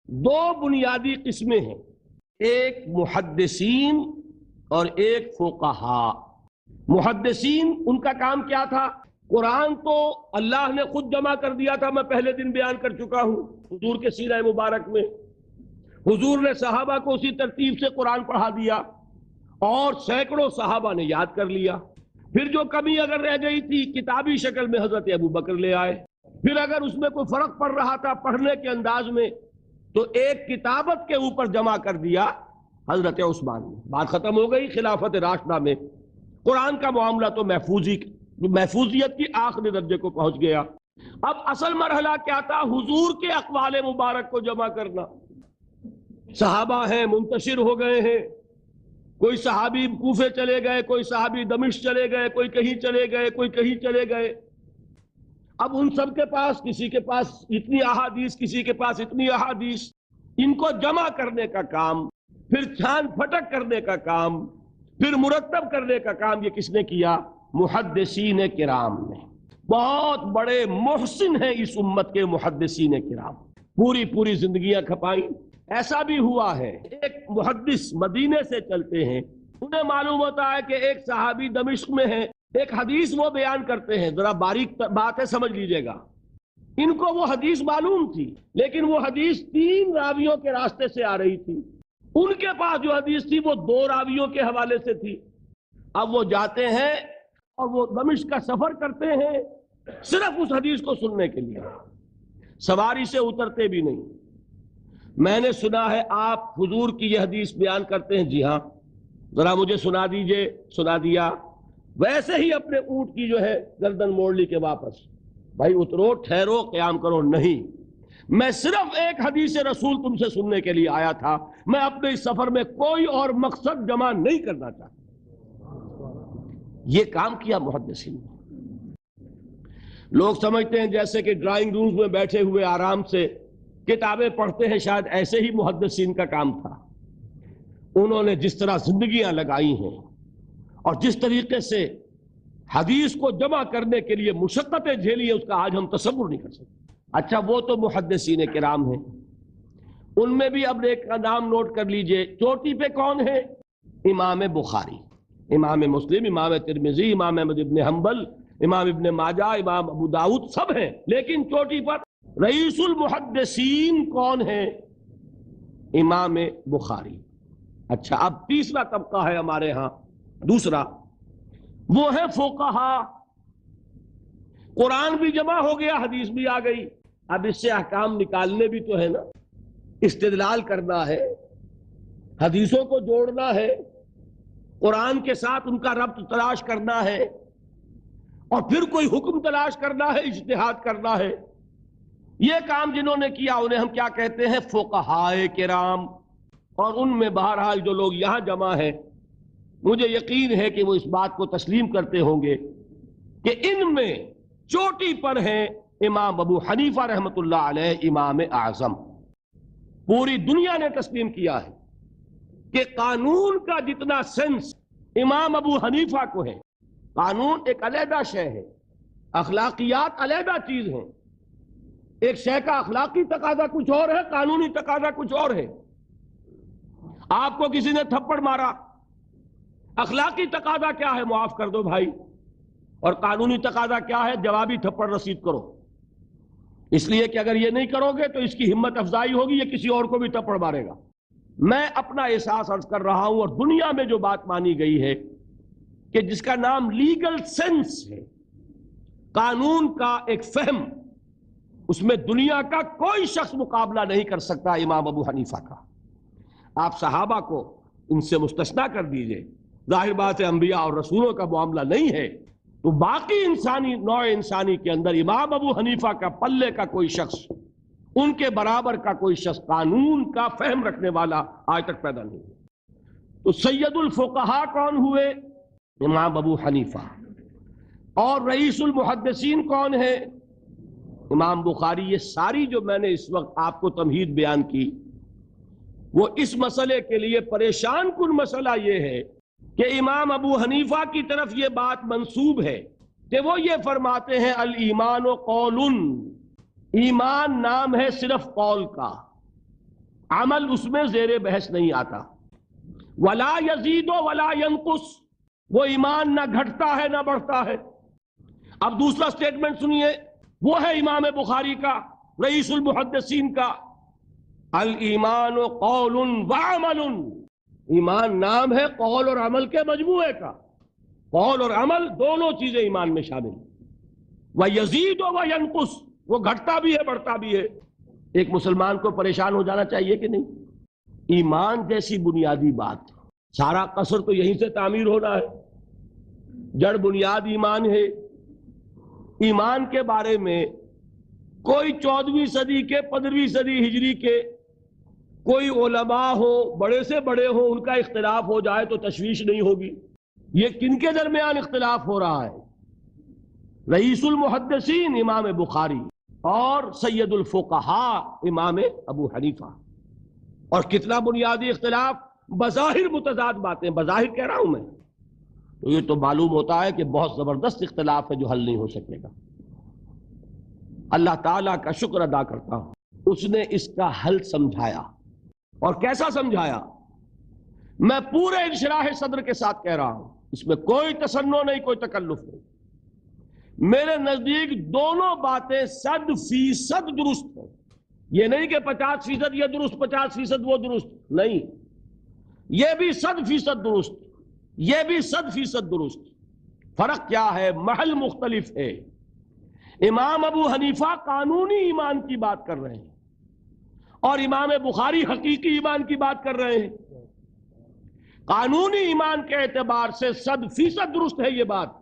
دو بنیادی قسمیں ہیں، ایک محدثین اور ایک فقہا۔ محدثین ان کا کام کیا تھا؟ قرآن تو اللہ نے خود جمع کر دیا تھا، میں پہلے دن بیان کر چکا ہوں حضور کے سیرہ مبارک میں۔ حضور نے صحابہ کو اسی ترتیب سے قرآن پڑھا دیا اور سینکڑوں صحابہ نے یاد کر لیا۔ پھر جو کمی اگر رہ گئی تھی کتابی شکل میں حضرت ابوبکر لے آئے۔ پھر اگر اس میں کوئی فرق پڑ رہا تھا پڑھنے کے انداز میں تو ایک کتابت کے اوپر جمع کر دیا حضرت عثمان نے۔ بات ختم ہو گئی۔ خلافت راشدہ میں قرآن کا معاملہ تو محفوظیت کی آخری درجے کو پہنچ گیا۔ اب اصل مرحلہ کیا تھا؟ حضور کے اقوال مبارک کو جمع کرنا۔ صحابہ ہیں، منتشر ہو گئے ہیں، کوئی صحابی کوفے چلے گئے، کوئی صحابی دمشق چلے گئے، کوئی کہیں چلے گئے، کوئی کہیں چلے گئے۔ اب ان سب کے پاس، کسی کے پاس اتنی احادیث، کسی کے پاس اتنی احادیث، ان کو جمع کرنے کا کام، پھر چھان پھٹک کرنے کا کام، پھر مرتب کرنے کا کام یہ کس نے کیا؟ محدثین کرام نے۔ بہت بڑے محسن ہیں اس امت کے محدثین کرام، پوری زندگیاں کھپائیں۔ ایسا بھی ہوا ہے ایک محدث مدینے سے چلتے ہیں، انہیں معلوم ہوتا ہے کہ ایک صحابی دمشق میں ہے، ایک حدیث وہ بیان کرتے ہیں، ذرا باریک بات ہے سمجھ لیجئے گا۔ ان کو وہ حدیث معلوم تھی لیکن وہ حدیث 3 راویوں کے راستے سے آ رہی تھی، ان کے پاس جو حدیث تھی وہ 2 راویوں کے حوالے سے تھی۔ اب وہ جاتے ہیں اور وہ دمشق کا سفر کرتے ہیں صرف اس حدیث کو سننے کے لیے، سواری سے اترتے بھی نہیں۔ میں نے سنا ہے آپ حضور کی یہ حدیث بیان کرتے ہیں، جی ہاں، ذرا مجھے سنا دیجئے۔ سنا دیا، ویسے ہی اپنے اونٹ کی جو ہے گردن موڑ لی کہ واپس، بھائی اترو، ٹھہرو، قیام کرو۔ نہیں، میں صرف ایک حدیث رسول تم سے سننے کے لیے آیا تھا، میں اپنے اس سفر میں کوئی اور مقصد جمع نہیں کرنا چاہتا۔ یہ کام کیا محدثین نے۔ لوگ سمجھتے ہیں جیسے کہ ڈرائنگ روم میں بیٹھے ہوئے آرام سے کتابیں پڑھتے ہیں، شاید ایسے ہی محدثین کا کام تھا۔ انہوں نے جس طرح زندگیاں لگائی ہیں اور جس طریقے سے حدیث کو جمع کرنے کے لیے مشقتیں جھیلی ہیں، اس کا آج ہم تصور نہیں کر سکتے۔ اچھا، وہ تو محدثین کرام ہیں، ان میں بھی اب ایک کا نام نوٹ کر لیجئے، چوٹی پہ کون ہے؟ امام بخاری، امام مسلم، امام ترمذی، امام احمد ابن حنبل، امام ابن ماجہ، امام ابو داؤد، سب ہیں، لیکن چوٹی پر رئیس المحدثین کون ہے؟ امام بخاری۔ اچھا، اب تیسرا طبقہ ہے ہمارے ہاں، دوسرا، وہ ہے فقہا۔ قرآن بھی جمع ہو گیا، حدیث بھی آ گئی، اب اس سے احکام نکالنے بھی تو ہے نا، استدلال کرنا ہے، حدیثوں کو جوڑنا ہے، قرآن کے ساتھ ان کا ربط تلاش کرنا ہے، اور پھر کوئی حکم تلاش کرنا ہے، اجتہاد کرنا ہے۔ یہ کام جنہوں نے کیا انہیں ہم کیا کہتے ہیں؟ فقہائے کرام۔ اور ان میں بہرحال جو لوگ یہاں جمع ہیں، مجھے یقین ہے کہ وہ اس بات کو تسلیم کرتے ہوں گے کہ ان میں چوٹی پر ہیں امام ابو حنیفہ رحمۃ اللہ علیہ، امام اعظم۔ پوری دنیا نے تسلیم کیا ہے کہ قانون کا جتنا سینس امام ابو حنیفہ کو ہے، قانون ایک علیحدہ شے ہے، اخلاقیات علیحدہ چیز ہیں۔ ایک شے کا اخلاقی تقاضا کچھ اور ہے، قانونی تقاضا کچھ اور ہے۔ آپ کو کسی نے تھپڑ مارا، اخلاقی تقاضا کیا ہے؟ معاف کر دو بھائی، اور قانونی تقاضا کیا ہے؟ جوابی تھپڑ رسید کرو، اس لیے کہ اگر یہ نہیں کرو گے تو اس کی ہمت افزائی ہوگی، یہ کسی اور کو بھی تھپڑ مارے گا۔ میں اپنا احساس عرض کر رہا ہوں، اور دنیا میں جو بات مانی گئی ہے کہ جس کا نام لیگل سینس ہے، قانون کا ایک فہم، اس میں دنیا کا کوئی شخص مقابلہ نہیں کر سکتا امام ابو حنیفہ کا۔ آپ صحابہ کو ان سے مستثنیٰ کر دیجئے، ظاہر بات ہے انبیاء اور رسولوں کا معاملہ نہیں ہے، تو باقی انسانی نوع انسانی کے اندر امام ابو حنیفہ کا پلے کا کوئی شخص، ان کے برابر کا کوئی شخص قانون کا فہم رکھنے والا آج تک پیدا نہیں ہے۔ تو سید الفقہاء کون ہوئے؟ امام ابو حنیفہ۔ اور رئیس المحدثین کون ہے؟ امام بخاری۔ یہ ساری جو میں نے اس وقت آپ کو تمہید بیان کی، وہ اس مسئلے کے لیے پریشان کن مسئلہ یہ ہے کہ امام ابو حنیفہ کی طرف یہ بات منسوب ہے کہ وہ یہ فرماتے ہیں الایمان قول، ایمان نام ہے صرف قول کا، عمل اس میں زیر بحث نہیں آتا. ولا یزید ولا ینقص، وہ ایمان نہ گھٹتا ہے نہ بڑھتا ہے. اب دوسرا سٹیٹمنٹ سنیے، وہ ہے امام بخاری کا، رئیس المحدثین کا، الایمان قول وعمل. ایمان نام ہے قول اور عمل کے مجموعے کا. قول اور عمل دونوں چیزیں ایمان میں شامل ہیں. وَيَزِيدُ وَيَنْقُصُ، وہ گھٹتا بھی ہے بڑھتا بھی ہے. ایک مسلمان کو پریشان ہو جانا چاہیے کہ نہیں؟ ایمان جیسی بنیادی بات، سارا قصر تو یہیں سے تعمیر ہونا ہے. جڑ بنیاد ایمان ہے. ایمان کے بارے میں کوئی 14ویں صدی کے 15ویں صدی ہجری کے کوئی علماء ہو، بڑے سے بڑے ہو، ان کا اختلاف ہو جائے تو تشویش نہیں ہوگی. یہ کن کے درمیان اختلاف ہو رہا ہے؟ رئیس المحدثین امام بخاری اور سید الفقہاء امام ابو حنیفہ. اور کتنا بنیادی اختلاف، بظاہر متضاد باتیں، بظاہر کہہ رہا ہوں میں، تو یہ تو معلوم ہوتا ہے کہ بہت زبردست اختلاف ہے جو حل نہیں ہو سکے گا. اللہ تعالیٰ کا شکر ادا کرتا ہوں، اس نے اس کا حل سمجھایا. اور کیسا سمجھایا؟ میں پورے انشراح صدر کے ساتھ کہہ رہا ہوں، اس میں کوئی تصنع نہیں، کوئی تکلف نہیں. میرے نزدیک دونوں باتیں 100% درست ہیں. یہ نہیں کہ 50% یہ درست 50% وہ درست، نہیں، یہ بھی 100% درست، یہ بھی 100% درست. فرق کیا ہے؟ محل مختلف ہے. امام ابو حنیفہ قانونی ایمان کی بات کر رہے ہیں اور امام بخاری حقیقی ایمان کی بات کر رہے ہیں. قانونی ایمان کے اعتبار سے 100% درست ہے یہ بات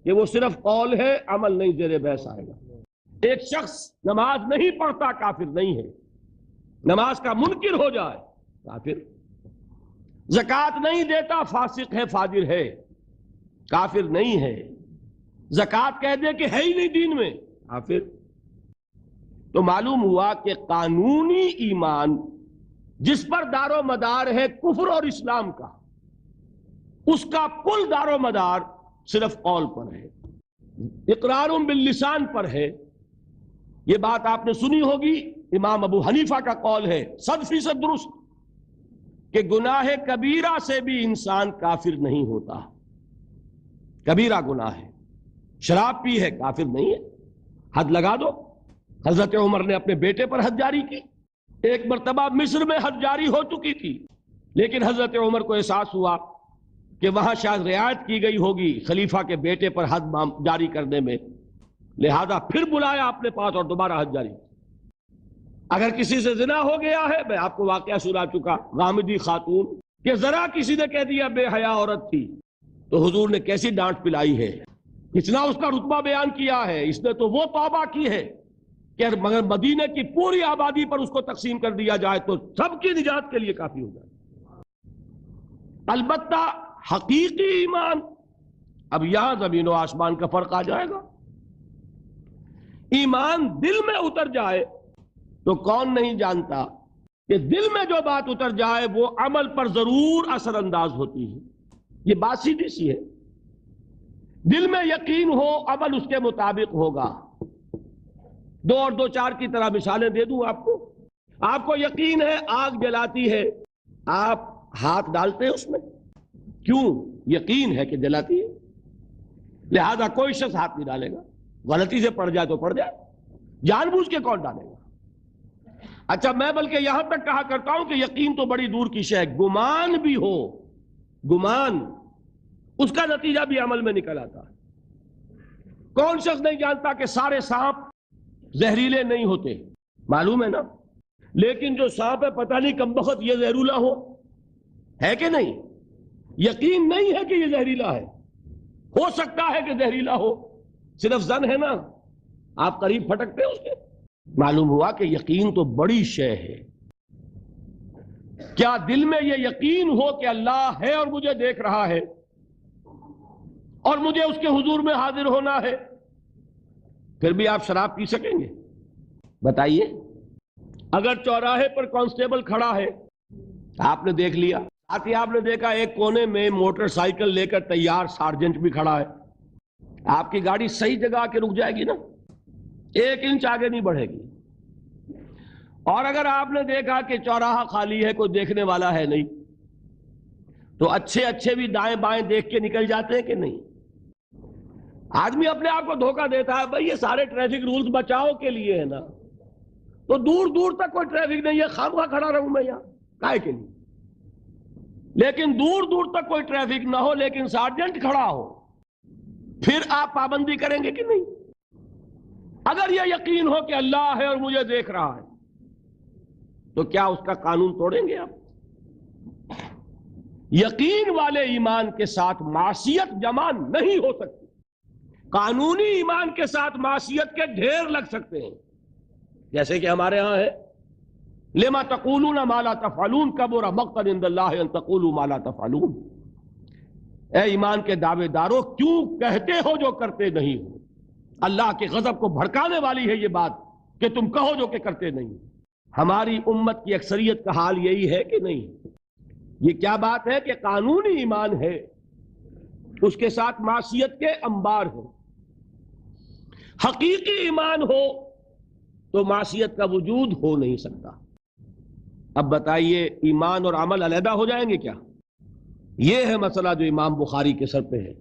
کہ وہ صرف قول ہے، عمل نہیں زیر بحث آئے گا. ایک شخص نماز نہیں پڑھتا کافر نہیں ہے، نماز کا منکر ہو جائے کافر. زکوٰۃ نہیں دیتا فاسق ہے فاجر ہے، کافر نہیں ہے. زکوٰۃ کہہ دے کہ ہے ہی نہیں دین میں، کافر. تو معلوم ہوا کہ قانونی ایمان جس پر دار و مدار ہے کفر اور اسلام کا، اس کا کل دار و مدار صرف قول پر ہے، اقرار باللسان پر ہے. یہ بات آپ نے سنی ہوگی، امام ابو حنیفہ کا قول ہے 100% درست کہ گناہ کبیرہ سے بھی انسان کافر نہیں ہوتا. کبیرہ گناہ ہے، شراب پی ہے، کافر نہیں ہے. حد لگا دو. حضرت عمر نے اپنے بیٹے پر حد جاری کی. ایک مرتبہ مصر میں حد جاری ہو چکی تھی، لیکن حضرت عمر کو احساس ہوا کہ وہاں شاید رعایت کی گئی ہوگی خلیفہ کے بیٹے پر حد جاری کرنے میں، لہذا پھر بلایا اپنے پاس اور دوبارہ حد جاری. اگر کسی سے زنا ہو گیا ہے، میں آپ کو واقعہ سنا چکا، غامدی خاتون کہ ذرا کسی نے کہہ دیا بے حیا عورت تھی، تو حضور نے کیسی ڈانٹ پلائی ہے، کتنا اس کا رتبہ بیان کیا ہے. اس نے تو وہ توبہ کی ہے کہ مگر مدینے کی پوری آبادی پر اس کو تقسیم کر دیا جائے تو سب کی نجات کے لیے کافی ہو جائے. البتہ حقیقی ایمان، اب یہاں زمین و آسمان کا فرق آ جائے گا. ایمان دل میں اتر جائے تو کون نہیں جانتا کہ دل میں جو بات اتر جائے وہ عمل پر ضرور اثر انداز ہوتی ہے. یہ بات سیدھی سی ہے. دل میں یقین ہو، عمل اس کے مطابق ہوگا. 2 اور 2 4 کی طرح مثالیں دے دوں آپ کو. آپ کو یقین ہے آگ جلاتی ہے، آپ ہاتھ ڈالتے ہیں اس میں، کیوں؟ یقین ہے کہ جلاتی ہے، لہذا کوئی شخص ہاتھ نہیں ڈالے گا. غلطی سے پڑ جائے تو پڑ جائے، جان بوجھ کے کون ڈالے گا؟ اچھا، میں بلکہ یہاں تک کہا کرتا ہوں کہ یقین تو بڑی دور کی شے ہے. گمان بھی ہو، گمان، اس کا نتیجہ بھی عمل میں نکل آتا ہے. کون شخص نہیں جانتا کہ سارے سانپ زہریلے نہیں ہوتے؟ معلوم ہے نا. لیکن جو سانپ ہے پتہ نہیں کم بخت یہ زہریلا ہے کہ نہیں. یقین نہیں ہے کہ یہ زہریلا ہے، ہو سکتا ہے کہ زہریلا ہو، صرف ظن ہے نا، آپ قریب پھٹکتے ہیں اس کے. معلوم ہوا کہ یقین تو بڑی شے ہے. کیا دل میں یہ یقین ہو کہ اللہ ہے اور مجھے دیکھ رہا ہے اور مجھے اس کے حضور میں حاضر ہونا ہے، پھر بھی آپ شراب پی سکیں گے؟ بتائیے. اگر چوراہے پر کانسٹیبل کھڑا ہے، آپ نے دیکھ لیا، ساتھ ہی آپ نے دیکھا ایک کونے میں موٹر سائیکل لے کر تیار سارجنٹ بھی کھڑا ہے، آپ کی گاڑی صحیح جگہ آ کے رک جائے گی نا، 1 انچ آگے نہیں بڑھے گی. اور اگر آپ نے دیکھا کہ چوراہا خالی ہے، کوئی دیکھنے والا ہے نہیں، تو اچھے اچھے بھی دائیں بائیں دیکھ کے نکل جاتے ہیں کہ نہیں؟ آدمی اپنے آپ کو دھوکہ دیتا ہے، بھائی یہ سارے ٹریفک رولز بچاؤ کے لیے ہے نا، تو دور دور تک کوئی ٹریفک نہیں ہے، خامخواہ کھڑا رہوں میں یہاں کائے کے لیے؟ لیکن دور دور تک کوئی ٹریفک نہ ہو لیکن سارجنٹ کھڑا ہو، پھر آپ پابندی کریں گے کہ نہیں؟ اگر یہ یقین ہو کہ اللہ ہے اور مجھے دیکھ رہا ہے تو کیا اس کا قانون توڑیں گے آپ؟ یقین والے ایمان کے ساتھ معصیت جمع نہیں ہو سکتی۔ قانونی ایمان کے ساتھ معصیت کے ڈھیر لگ سکتے ہیں، جیسے کہ ہمارے ہاں ہے لما تقولون ما لا تفعلون کبر مقتا عند اللہ ان تقولوا ما لا تفعلون۔ اے ایمان کے دعوے دارو، کیوں کہتے ہو جو کرتے نہیں ہو؟ اللہ کے غضب کو بھڑکانے والی ہے یہ بات کہ تم کہو جو کہ کرتے نہیں۔ ہماری امت کی اکثریت کا حال یہی ہے کہ نہیں؟ یہ کیا بات ہے کہ قانونی ایمان ہے، اس کے ساتھ معصیت کے انبار ہیں۔ حقیقی ایمان ہو تو معصیت کا وجود ہو نہیں سکتا۔ اب بتائیے ایمان اور عمل علیحدہ ہو جائیں گے کیا؟ یہ ہے مسئلہ جو امام بخاری کے سر پہ ہے۔